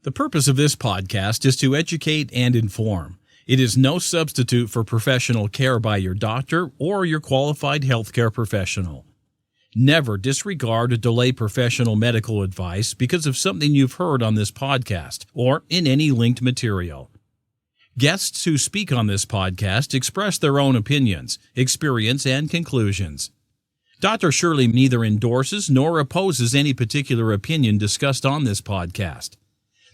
The purpose of this podcast is to educate and inform. It is no substitute for professional care by your doctor or your qualified healthcare professional. Never disregard or delay professional medical advice because of something you've heard on this podcast or in any linked material. Guests who speak on this podcast express their own opinions, experience, and conclusions. Dr. Shirley neither endorses nor opposes any particular opinion discussed on this podcast.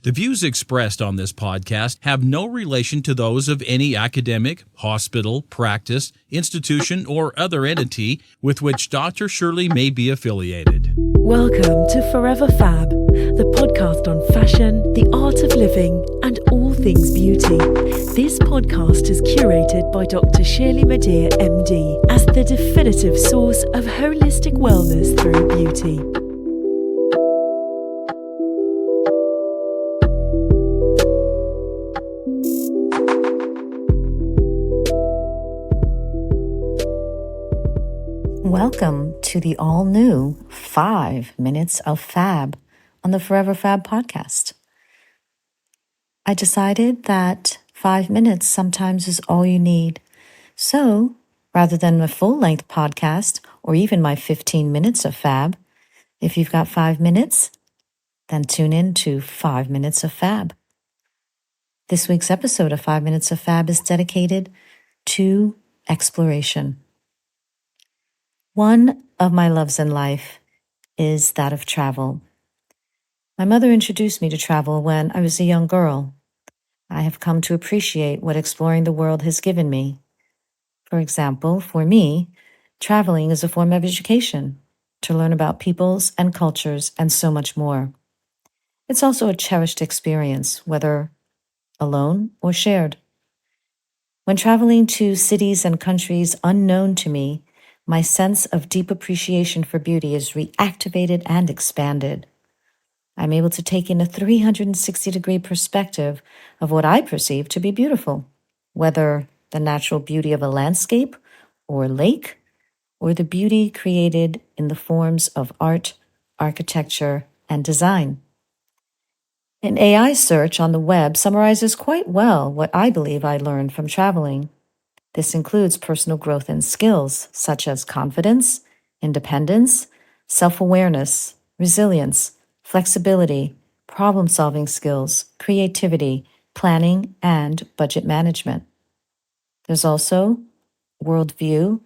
The views expressed on this podcast have no relation to those of any academic, hospital, practice, institution, or other entity with which Dr. Shirley may be affiliated. Welcome to Forever Fab, the podcast on fashion, the art of living, and all things beauty. This podcast is curated by Dr. Shirley Madhere, MD, as the definitive source of holistic wellness through beauty. Welcome to the all-new 5 Minutes of Fab on the Forever Fab podcast. I decided that 5 minutes sometimes is all you need. So, rather than a full-length podcast or even my 15 minutes of Fab, if you've got 5 minutes, then tune in to 5 Minutes of Fab. This week's episode of 5 Minutes of Fab is dedicated to exploration. One of my loves in life is that of travel. My mother introduced me to travel when I was a young girl. I have come to appreciate what exploring the world has given me. For example, for me, traveling is a form of education, to learn about peoples and cultures and so much more. It's also a cherished experience, whether alone or shared. When traveling to cities and countries unknown to me, my sense of deep appreciation for beauty is reactivated and expanded. I'm able to take in a 360-degree perspective of what I perceive to be beautiful, whether the natural beauty of a landscape or lake, or the beauty created in the forms of art, architecture, and design. An AI search on the web summarizes quite well what I believe I learned from traveling. This includes personal growth and skills such as confidence, independence, self-awareness, resilience, flexibility, problem-solving skills, creativity, planning, and budget management. There's also worldview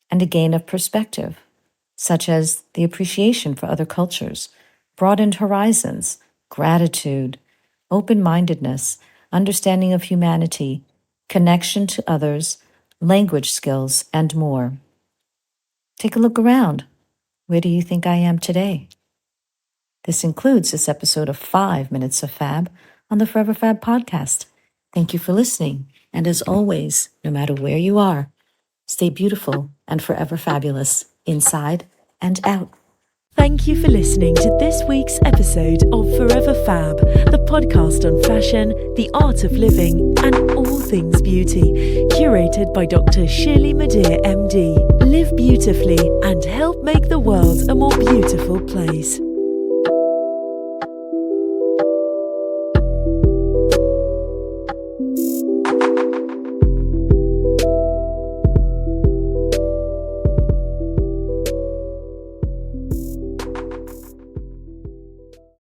and a gain of perspective, such as the appreciation for other cultures, broadened horizons, gratitude, open-mindedness, understanding of humanity, connection to others, language skills, and more. Take a look around. Where do you think I am today? This includes this episode of 5 Minutes of Fab on the Forever Fab podcast. Thank you for listening. And as always, no matter where you are, stay beautiful and forever fabulous, inside and out. Thank you for listening to this week's episode of Forever Fab, the podcast on fashion, the art of living, and all things beauty, curated by Dr. Shirley Madhere, MD. Live beautifully and help make the world a more beautiful place.